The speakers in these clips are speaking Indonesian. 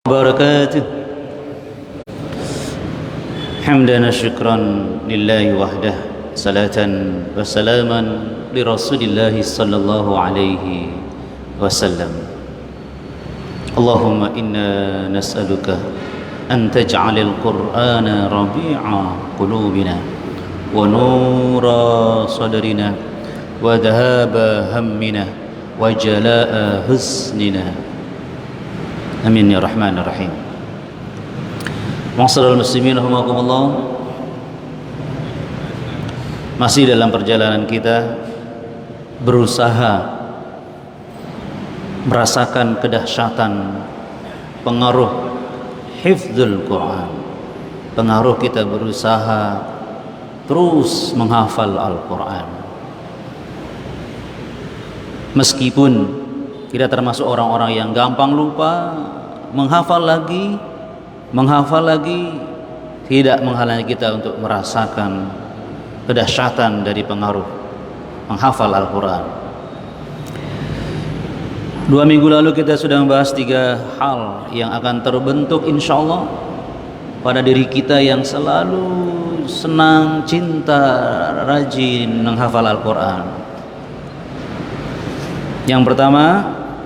وبركاته حمدا وشكرا لله وحده صلاة وسلاما لرسول الله صلى الله عليه وسلم اللهم إنا نسألك أن تجعل القرآن ربيع قلوبنا ونور صدرنا وذهاب همنا وجلاء حزننا Amin ya Rahman ya Rahim. Ma'asyiral muslimin rahimakumullah. Masih dalam perjalanan kita berusaha merasakan kedahsyatan pengaruh hifdzul Quran. Pengaruh kita berusaha terus menghafal Al-Quran. Meskipun kita termasuk orang-orang yang gampang lupa, menghafal lagi tidak menghalangi kita untuk merasakan kedahsyatan dari pengaruh menghafal Al-Quran. 2 minggu lalu kita sudah membahas 3 hal yang akan terbentuk insyaallah pada diri kita yang selalu senang, cinta, rajin menghafal Al-Quran. Yang pertama,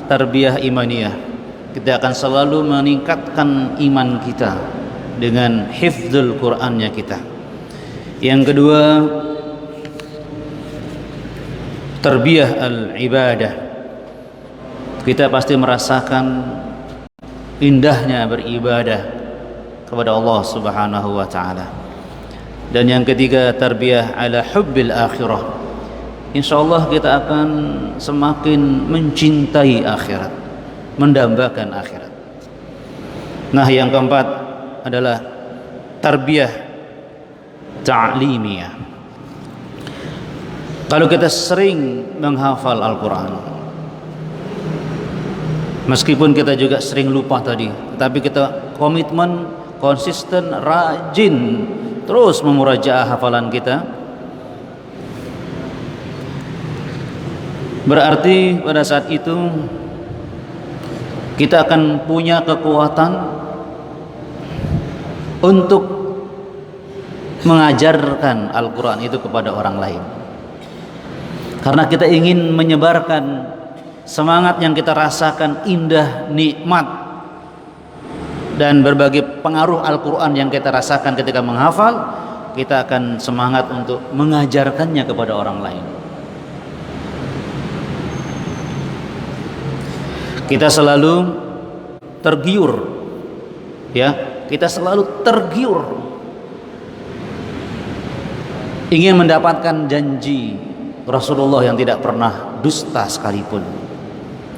tarbiyah imaniyah. Kita akan selalu meningkatkan iman kita dengan hifdzul Qur'annya kita. Yang kedua, tarbiyah al-ibadah. Kita pasti merasakan indahnya beribadah kepada Allah Subhanahu wa taala. Dan yang ketiga, tarbiyah ala hubbil akhirah. Insyaallah kita akan semakin mencintai akhirat, mendambakan akhirat. Nah, yang keempat adalah tarbiyah ta'limiyah. Kalau kita sering menghafal Al-Quran, meskipun kita juga sering lupa tadi, tapi kita komitmen, konsisten, rajin terus memurajaah hafalan kita, berarti pada saat itu kita akan punya kekuatan untuk mengajarkan Al-Quran itu kepada orang lain. Karena kita ingin menyebarkan semangat yang kita rasakan, indah, nikmat, dan berbagai pengaruh Al-Quran yang kita rasakan ketika menghafal, kita akan semangat untuk mengajarkannya kepada orang lain. Kita selalu tergiur, ya, kita selalu tergiur ingin mendapatkan janji Rasulullah yang tidak pernah dusta sekalipun.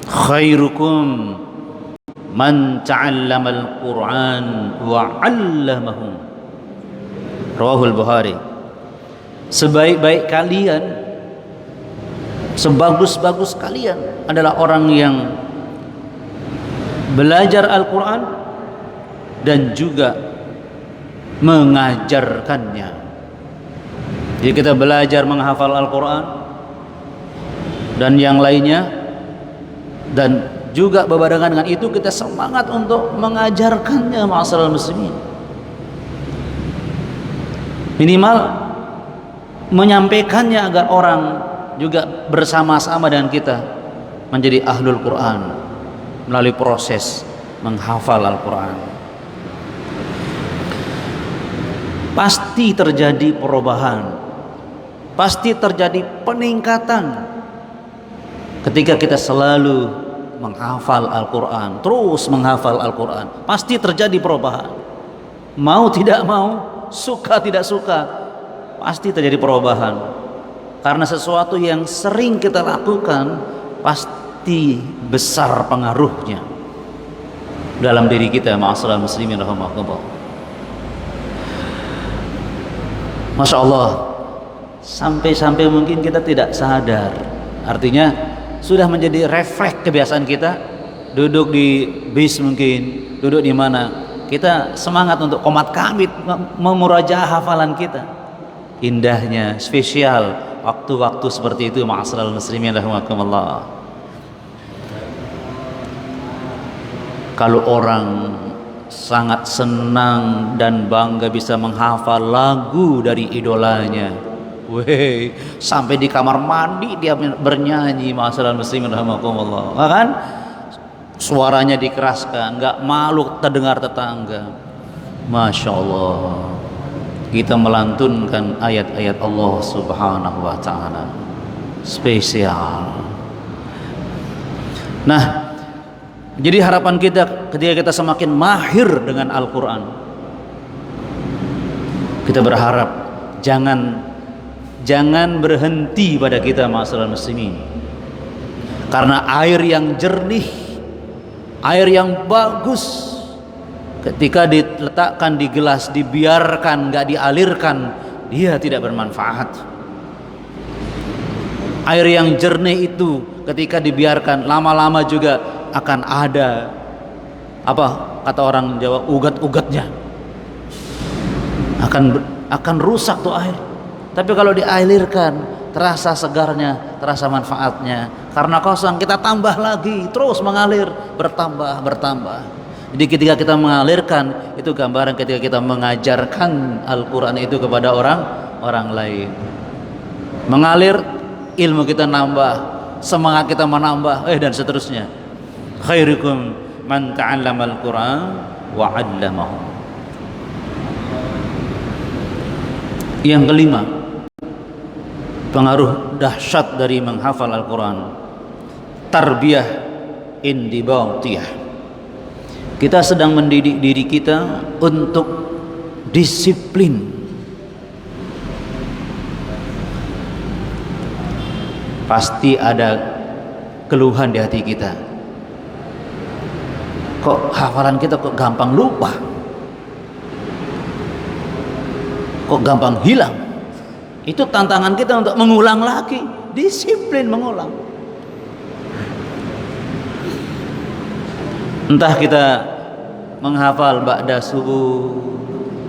Khairukum man ta'allamal Qur'an wa 'allamahu. Rawahul Bukhari. Sebaik-baik kalian, sebagus-bagus kalian adalah orang yang belajar Al-Quran dan juga mengajarkannya. Jadi kita belajar menghafal Al-Quran dan yang lainnya, dan juga berbarengan dengan itu kita semangat untuk mengajarkannya. Ma'asyiral muslimin, minimal menyampaikannya agar orang juga bersama-sama dengan kita menjadi ahlul Quran melalui proses menghafal Al-Quran. Pasti terjadi perubahan, pasti terjadi peningkatan ketika kita selalu menghafal Al-Quran, terus menghafal Al-Quran. Pasti terjadi perubahan, mau tidak mau, suka tidak suka, pasti terjadi perubahan. Karena sesuatu yang sering kita lakukan pasti besar pengaruhnya dalam diri kita. Ma'asyiral muslimin rahimakumullah. Masya Allah, sampai-sampai mungkin kita tidak sadar. Artinya sudah menjadi refleks kebiasaan kita. Duduk di bis, mungkin duduk di mana, kita semangat untuk qomat kamit memurajaah hafalan kita. Indahnya, spesial waktu-waktu seperti itu. Ma'asyiral muslimin rahimakumullah. Kalau orang sangat senang dan bangga bisa menghafal lagu dari idolanya. Weh, sampai di kamar mandi dia bernyanyi, masyaallah muslimin rahimakumullah. Kan suaranya dikeraskan, nggak malu terdengar tetangga. Masya Allah, kita melantunkan ayat-ayat Allah Subhanahu wa Ta'ala, spesial. Nah, jadi harapan kita ketika kita semakin mahir dengan Al-Quran, kita berharap jangan berhenti pada kita, masyaallah muslimin. Karena air yang jernih, air yang bagus, ketika diletakkan di gelas, dibiarkan, nggak dialirkan, dia tidak bermanfaat. Air yang jernih itu ketika dibiarkan, lama-lama juga akan ada, apa kata orang Jawa, ugat-ugatnya, akan rusak tuh air. Tapi kalau dialirkan, terasa segarnya, terasa manfaatnya. Karena kosong, kita tambah lagi, terus mengalir, bertambah. Jadi ketika kita mengalirkan, itu gambaran ketika kita mengajarkan Al-Quran itu kepada orang lain. Mengalir, ilmu kita nambah, semangat kita menambah, dan seterusnya. Khairukum man ta'allamal Quran wa 'allamahu. Yang kelima, pengaruh dahsyat dari menghafal Al-Quran, tarbiyah indibatiyah. Kita sedang mendidik diri kita untuk disiplin. Pasti ada keluhan di hati kita, kok hafalan kita kok gampang lupa, kok gampang hilang. Itu tantangan kita untuk mengulang lagi, disiplin mengulang. Entah kita menghafal ba'da subuh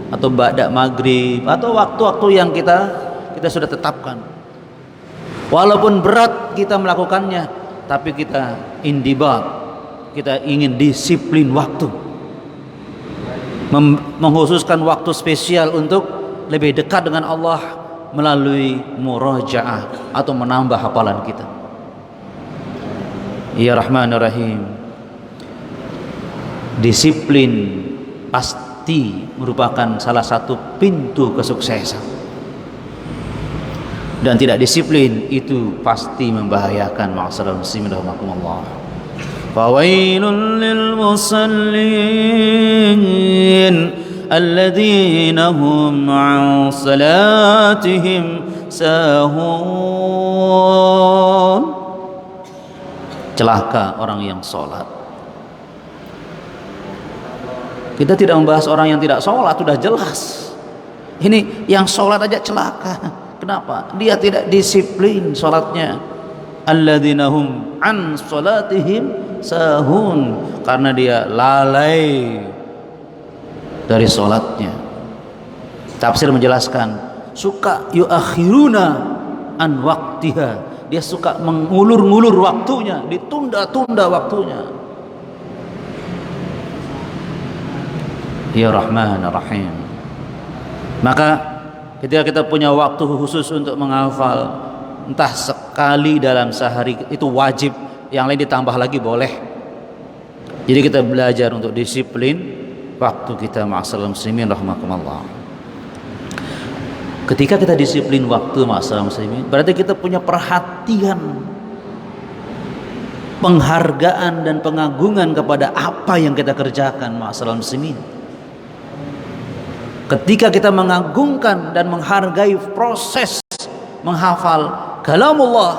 atau ba'da maghrib atau waktu-waktu yang kita sudah tetapkan. Walaupun berat kita melakukannya, tapi kita indibat, kita ingin disiplin waktu, mengkhususkan waktu spesial untuk lebih dekat dengan Allah melalui murajaah atau menambah hafalan kita. Ya Rahmanir Rahim. Disiplin pasti merupakan salah satu pintu kesuksesan, dan tidak disiplin itu pasti membahayakan. Ma'asyiral muslimin rahimakumullah. Fawailul lil musallin alladzina hum 'an salatihim sahun. Celaka orang yang salat. Kita tidak membahas orang yang tidak sholat, sudah jelas. Ini yang sholat aja celaka. Kenapa? Dia tidak disiplin sholatnya. Alladzina hum an sholatihim sahun, karena dia lalai dari sholatnya. Tafsir menjelaskan, suka yuakhiruna an waktiha, dia suka mengulur-ngulur waktunya, ditunda-tunda waktunya. Ya Rahman Rahim. Maka ketika kita punya waktu khusus untuk menghafal, entah sekali dalam sehari, itu wajib, yang lain ditambah lagi boleh. Jadi kita belajar untuk disiplin waktu kita. Ma'asyiral muslimin rahimakumullah. Ketika kita disiplin waktu, ma'asyiral muslimin, berarti kita punya perhatian, penghargaan dan pengagungan kepada apa yang kita kerjakan. Ma'asyiral muslimin, ketika kita mengagungkan dan menghargai proses menghafal kalamullah,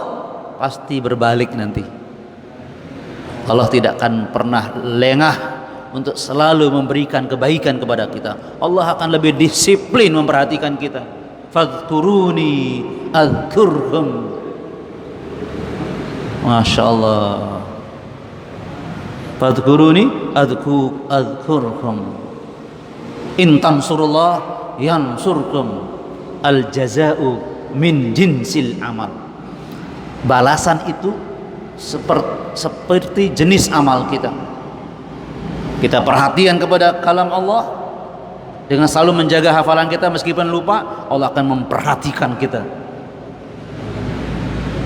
pasti berbalik nanti. Allah tidak akan pernah lengah untuk selalu memberikan kebaikan kepada kita. Allah akan lebih disiplin memperhatikan kita. Fadhkuruni adzkurhum. Masya Allah. Fadhkuruni adzkurhum. In tansurullah yansurkum. Al jaza'u min jinsil amal. Balasan itu seperti jenis amal kita. kita perhatian kepada kalam Allah dengan selalu menjaga hafalan kita meskipun lupa, Allah akan memperhatikan kita.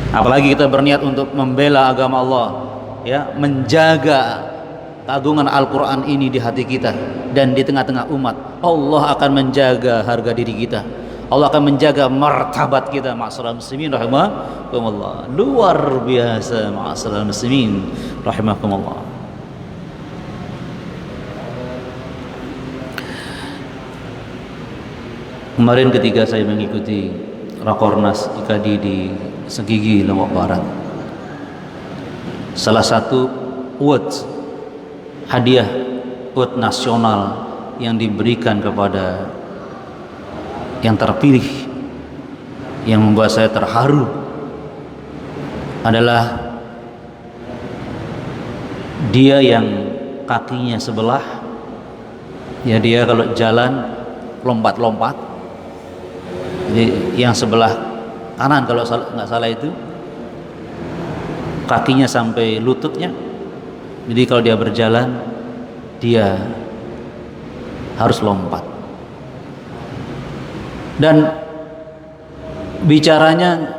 Apalagi kita berniat untuk membela agama Allah, ya, menjaga keagungan Al-Quran ini di hati kita dan di tengah-tengah umat, Allah akan menjaga harga diri kita, Allah akan menjaga martabat kita. Ma'asyiral muslimin rahimakumullah, luar biasa ma'asyiral muslimin rahimakumullah. Kemarin ketika saya mengikuti Rakornas IKD di Segigi, Lombok Barat, salah satu hadiah nasional yang diberikan kepada yang terpilih yang membuat saya terharu adalah dia yang kakinya sebelah, ya, dia kalau jalan lompat-lompat. Jadi yang sebelah kanan kalau nggak salah itu kakinya sampai lututnya. Jadi kalau dia berjalan dia harus lompat. Dan bicaranya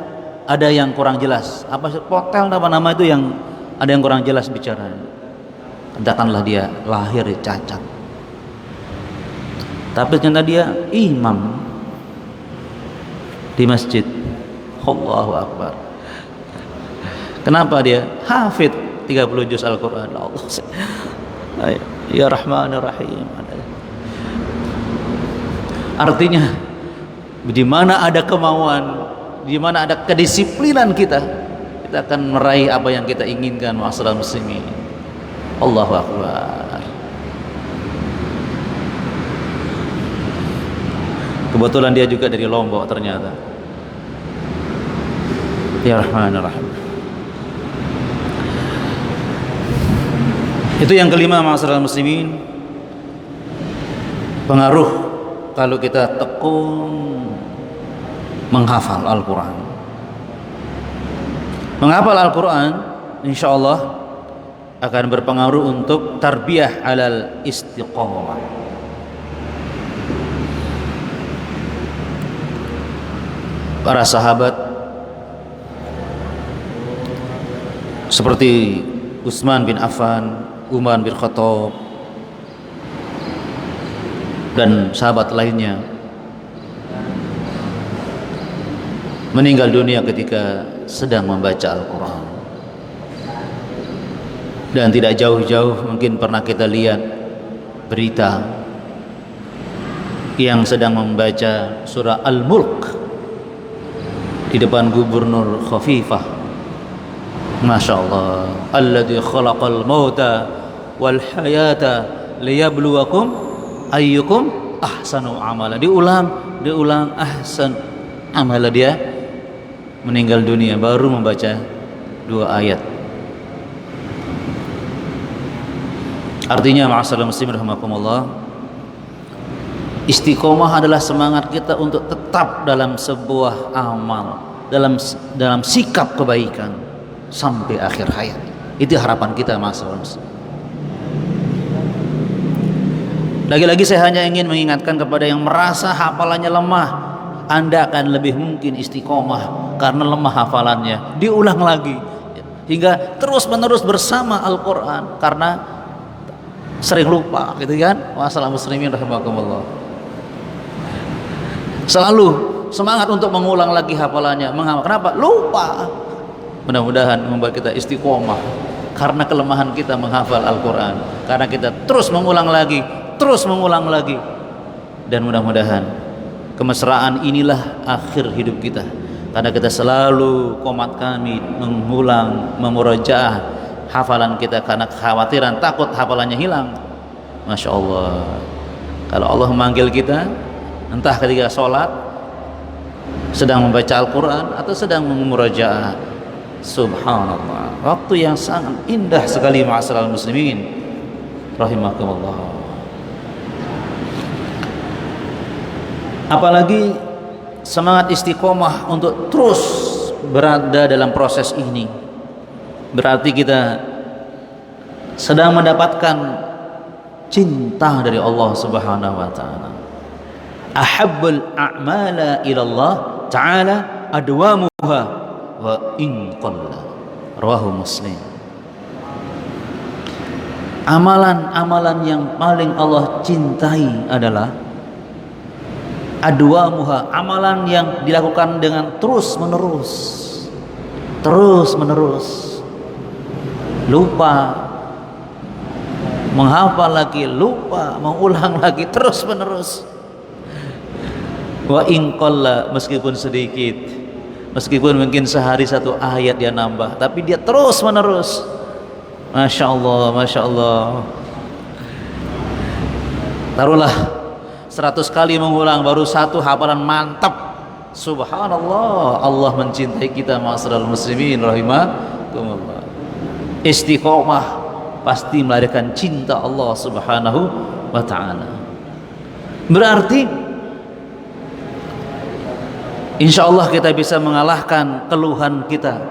ada yang kurang jelas. Apa potel apa nama itu yang ada yang kurang jelas bicaranya. Katakanlah dia lahir cacat. Tapi ternyata dia imam di masjid. Allahu Akbar. Kenapa dia hafid 30 juz Al-Quran? Allah, ya Rahman ya Rahim. Artinya di mana ada kemauan, di mana ada kedisiplinan kita akan meraih apa yang kita inginkan. Ma'asyiral muslimin, Allahu Akbar. Kebetulan dia juga dari Lombok ternyata. Ya Rahman ya Rahim. Itu yang kelima, ma'asyiral muslimin, pengaruh kalau kita tekun menghafal Al-Quran. Menghafal Al-Quran insyaallah akan berpengaruh untuk tarbiyah alal istiqamah. Para sahabat seperti Utsman bin Affan, Umar bin Khattab, dan sahabat lainnya meninggal dunia ketika sedang membaca Al-Quran. Dan tidak jauh-jauh mungkin pernah kita lihat berita yang sedang membaca surah Al-Mulk di depan Gubernur Khafifah. Masya Allah, alladzi khalaqal mauta wal hayata liyabluwakum ayyukum ahsanu amala. Diulang ahsan amala. Dia meninggal dunia baru membaca 2 ayat. Artinya ma'asyiral muslimin rahimakumullah, istiqomah adalah semangat kita untuk tetap dalam sebuah amal, dalam sikap kebaikan sampai akhir hayat. Itu harapan kita, ma'asyiral muslimin. Lagi-lagi saya hanya ingin mengingatkan kepada yang merasa hafalannya lemah, Anda akan lebih mungkin istiqomah karena lemah hafalannya. Diulang lagi hingga terus-menerus bersama Al-Quran karena sering lupa, gitu kan? Wassalamu muslimin rahimakumullah. Selalu semangat untuk mengulang lagi hafalannya. Kenapa? Lupa. Mudah-mudahan membuat kita istiqomah karena kelemahan kita menghafal Al-Quran, karena kita terus mengulang lagi, dan mudah-mudahan kemesraan inilah akhir hidup kita, karena kita selalu komat kami mengulang, memurajaah hafalan kita karena kekhawatiran takut hafalannya hilang. Masya Allah, kalau Allah memanggil kita entah ketika sholat, sedang membaca Al-Quran, atau sedang memurajaah, subhanallah, waktu yang sangat indah sekali, ma'asyiral muslimin rahimakumullah. Apalagi semangat istiqomah untuk terus berada dalam proses ini, berarti kita sedang mendapatkan cinta dari Allah Subhanahu wa taala. Ahabbul a'mala ila Allah taala adwamuha wa in qalla. Rawahu Muslim. Amalan-amalan yang paling Allah cintai adalah adwamuha, amalan yang dilakukan dengan terus menerus. Lupa, menghafal lagi, lupa, mengulang lagi, terus menerus. Wa in qalla, meskipun sedikit, meskipun mungkin sehari satu ayat dia nambah, tapi dia terus menerus. Masya Allah, Masya Allah. Taruhlah 100 kali mengulang baru satu hafalan mantap. Subhanallah, Allah mencintai kita ma'asyiral muslimin rahimakumullah. Istiqomah pasti melahirkan cinta Allah Subhanahu wa taala. Berarti insya Allah kita bisa mengalahkan keluhan kita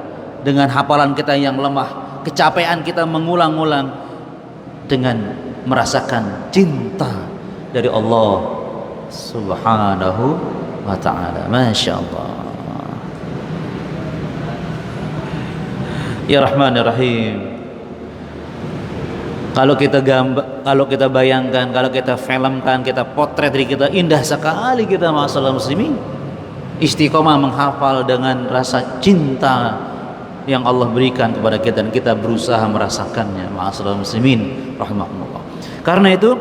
dengan hafalan kita yang lemah, kecapean kita mengulang-ulang dengan merasakan cinta dari Allah Subhanahu wa ta'ala. Masya Allah. Ya Rahman ya Rahim. Kalau kita bayangkan, kalau kita filmkan, kita potret diri kita, indah sekali kita ma'asyiral muslimin. Istiqomah menghafal dengan rasa cinta yang Allah berikan kepada kita dan kita berusaha merasakannya ma'asyiral muslimin rahimakumullah. Karena itu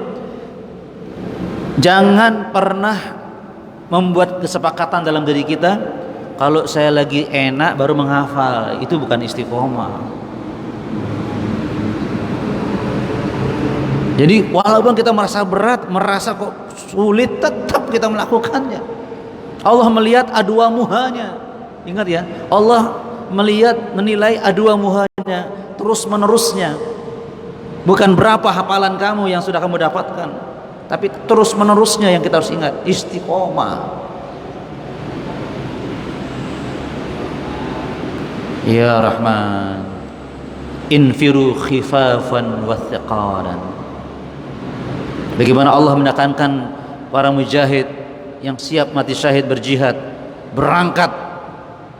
jangan pernah membuat kesepakatan dalam diri kita, kalau saya lagi enak baru menghafal, itu bukan istiqomah. Jadi walaupun kita merasa berat, merasa kok sulit, tetap kita melakukannya. Allah melihat adwa muhanya. Ingat ya, Allah menilai adwa muhanya, terus menerusnya. Bukan berapa hafalan kamu yang sudah kamu dapatkan, tapi terus menerusnya yang kita harus ingat. Istiqomah. Ya Rahman, infiru khifafan wa thiqalan. Bagaimana Allah menekankan para mujahid yang siap mati syahid berjihad, berangkat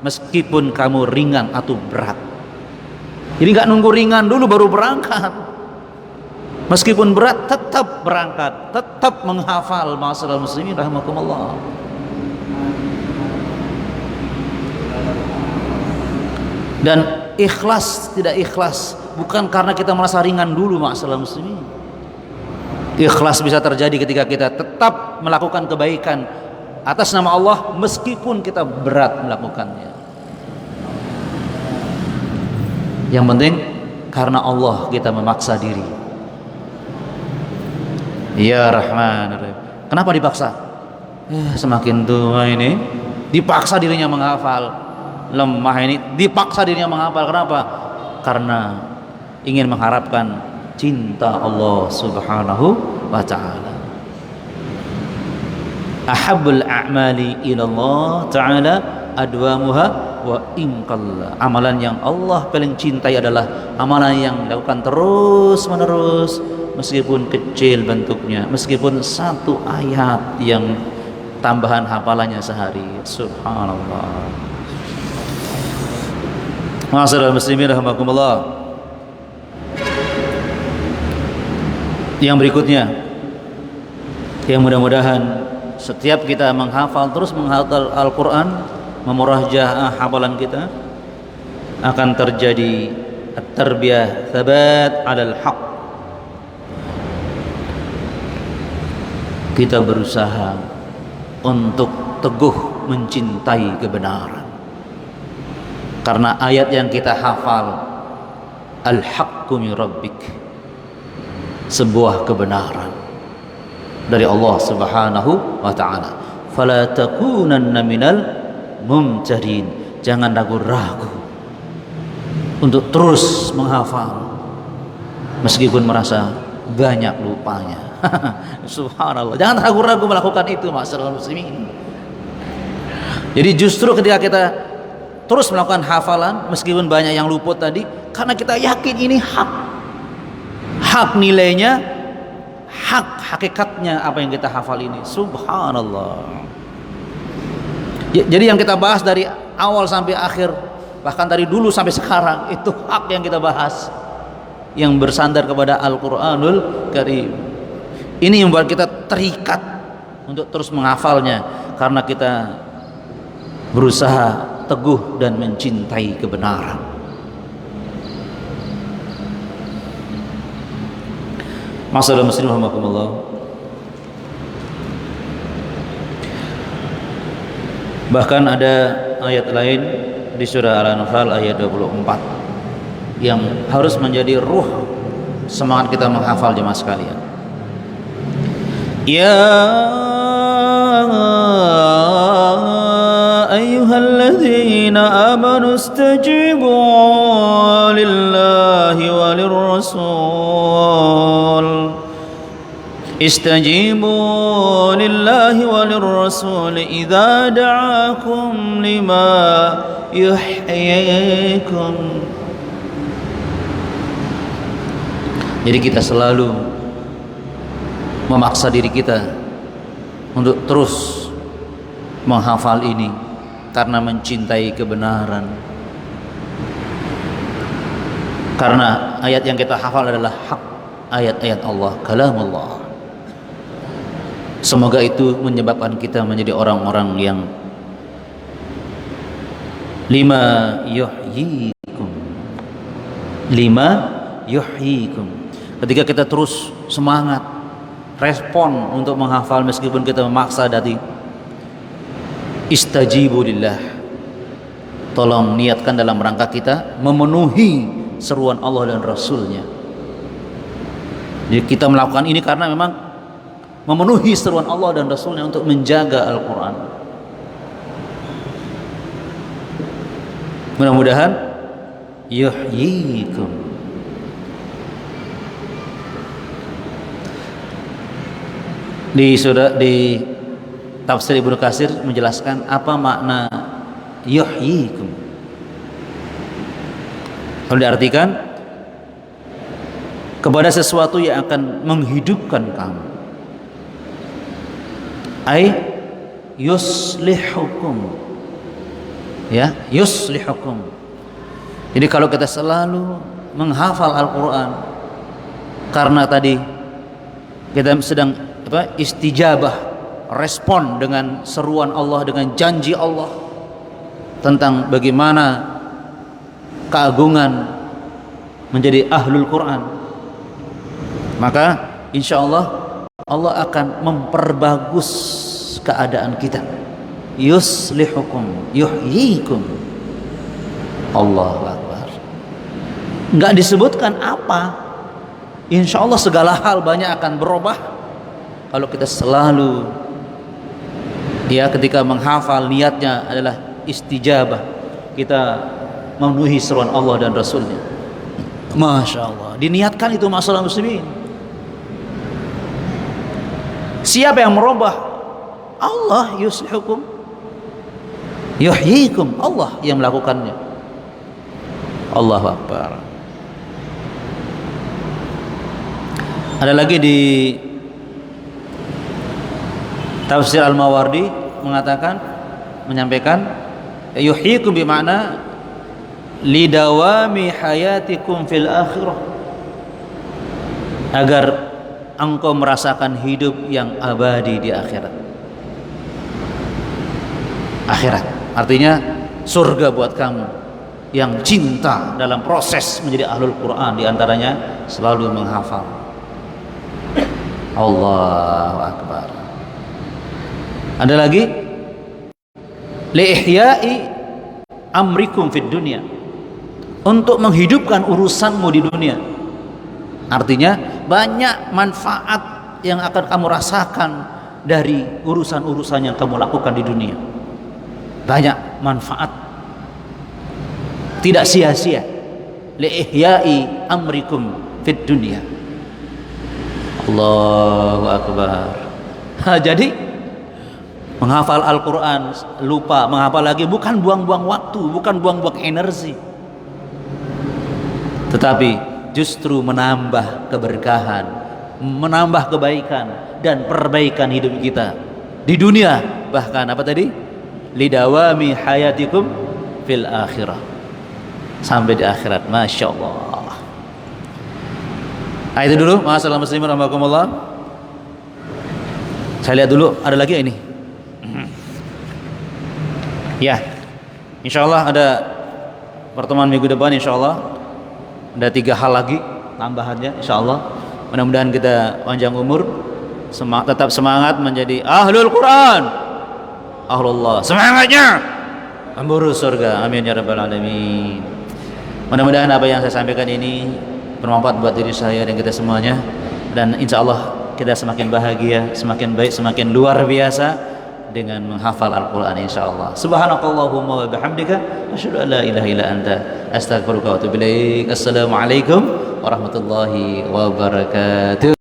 meskipun kamu ringan atau berat. Jadi nggak nunggu ringan dulu baru berangkat. Meskipun berat tetap berangkat, tetap menghafal ma'asyiral muslimin rahimakumullah. Dan ikhlas tidak ikhlas bukan karena kita merasa ringan dulu ma'asyiral muslimin. Ikhlas bisa terjadi ketika kita tetap melakukan kebaikan atas nama Allah meskipun kita berat melakukannya. Yang penting karena Allah kita memaksa diri. Ya Rahman. Kenapa dipaksa? Semakin tua ini dipaksa dirinya menghafal. Lemah ini dipaksa dirinya menghafal. Kenapa? Karena ingin mengharapkan cinta Allah Subhanahu wa ta'ala. Ahabbul a'mali ilallah ta'ala adwamuha wa inqalla. Amalan yang Allah paling cintai adalah amalan yang dilakukan terus menerus, meskipun kecil bentuknya, meskipun satu ayat yang tambahan hafalannya sehari. Subhanallah. Ma'asyiral muslimin rahimakumullah. Yang berikutnya, yang mudah-mudahan setiap kita menghafal, terus menghafal Al-Quran, memurajah hafalan kita, akan terjadi at-tarbiyah thabat 'alal haq. Kita berusaha untuk teguh mencintai kebenaran. Karena ayat yang kita hafal, al-haqqu min rabbik, sebuah kebenaran dari Allah Subhanahu wa ta'ala. Fala takunanna minal mumtarin. Jangan ragu-ragu untuk terus menghafal meskipun merasa banyak lupanya. Subhanallah. Jangan ragu-ragu melakukan itu ma'asyiral muslimin. Jadi justru ketika kita terus melakukan hafalan meskipun banyak yang luput tadi, karena kita yakin ini hak nilainya hakikatnya apa yang kita hafal ini. Subhanallah. Jadi yang kita bahas dari awal sampai akhir, bahkan dari dulu sampai sekarang, itu hak yang kita bahas, yang bersandar kepada Al-Quranul Karim. Ini yang membuat kita terikat untuk terus menghafalnya, karena kita berusaha teguh dan mencintai kebenaran. Masalah muslim rahimakumullah. Bahkan ada ayat lain di surah Al-Anfal ayat 24 yang harus menjadi ruh semangat kita menghafal, jemaah sekalian. Ya ayyuhalladzina amanu istajibu lillahi walir rasul. Istajibu lillahi walir rasul idza da'akum lima yuhyikum. Jadi kita selalu memaksa diri kita untuk terus menghafal ini karena mencintai kebenaran. Karena ayat yang kita hafal adalah hak, ayat-ayat Allah, kalamullah. Semoga itu menyebabkan kita menjadi orang-orang yang lima yuhyikum. Ketika kita terus semangat, respon untuk menghafal meskipun kita memaksa dari istajibu lillah. Tolong niatkan dalam rangka kita memenuhi seruan Allah dan Rasulnya. Jadi kita melakukan ini karena memang memenuhi seruan Allah dan Rasulnya untuk menjaga Al-Quran. Mudah-mudahan yuhyikum. Di tafsir Ibnu Katsir menjelaskan apa makna yuhyikum. Kalau diartikan kepada sesuatu yang akan menghidupkan kamu. Ai yuslihukum. Ya, yuslihukum. Jadi kalau kita selalu menghafal Al-Quran karena tadi kita sedang istijabah, respon dengan seruan Allah, dengan janji Allah tentang bagaimana keagungan menjadi ahlul Quran, maka insya Allah Allah akan memperbagus keadaan kita. Yuslihukum, yuhyikum. Allahu Akbar. Enggak disebutkan apa. Insya Allah segala hal banyak akan berubah kalau kita selalu ketika menghafal niatnya adalah istijabah, kita memenuhi seruan Allah dan Rasulnya. Masya Allah, diniatkan itu masalah muslimin. Siapa yang merubah? Allah. Yuslihukum, yuhyikum. Allah yang melakukannya. Allahu Akbar. Ada lagi di tafsir Al-Mawardi menyampaikan yuhyikum bermakna lidawami hayatikum fil akhirah, agar engkau merasakan hidup yang abadi di akhirat. Akhirat artinya surga buat kamu yang cinta dalam proses menjadi ahlul Quran, diantaranya selalu menghafal. Allahu Akbar. Ada lagi li ihya'i amrikum fid dunya, untuk menghidupkan urusanmu di dunia. Artinya banyak manfaat yang akan kamu rasakan dari urusan-urusan yang kamu lakukan di dunia. Banyak manfaat, tidak sia-sia. Li ihya'i amrikum fid dunya. Allahu Akbar. Jadi menghafal Al-Quran, lupa menghafal lagi, bukan buang-buang waktu, bukan buang-buang energi, tetapi justru menambah keberkahan, menambah kebaikan dan perbaikan hidup kita di dunia, bahkan apa tadi, lidawami hayatikum fil akhirah, sampai di akhirat. Masya Allah. Nah, itu dulu masalah muslimin rahimakumullah. Saya lihat dulu ada lagi ini. Ya, insya Allah ada pertemuan minggu depan, insya Allah ada 3 hal lagi tambahannya, insya Allah. Mudah-mudahan kita panjang umur, tetap semangat menjadi ahlul Quran, ahlullah, semangatnya memburu surga. Amin ya rabbal alamin. Mudah-mudahan apa yang saya sampaikan ini bermanfaat buat diri saya dan kita semuanya, dan insya Allah kita semakin bahagia, semakin baik, semakin luar biasa dengan menghafal Al-Quran, insyaallah. Subhanakallahumma wa bihamdika asyhadu an la ilaha illa anta astaghfiruka wa atubu ilaik. Assalamualaikum warahmatullahi wabarakatuh.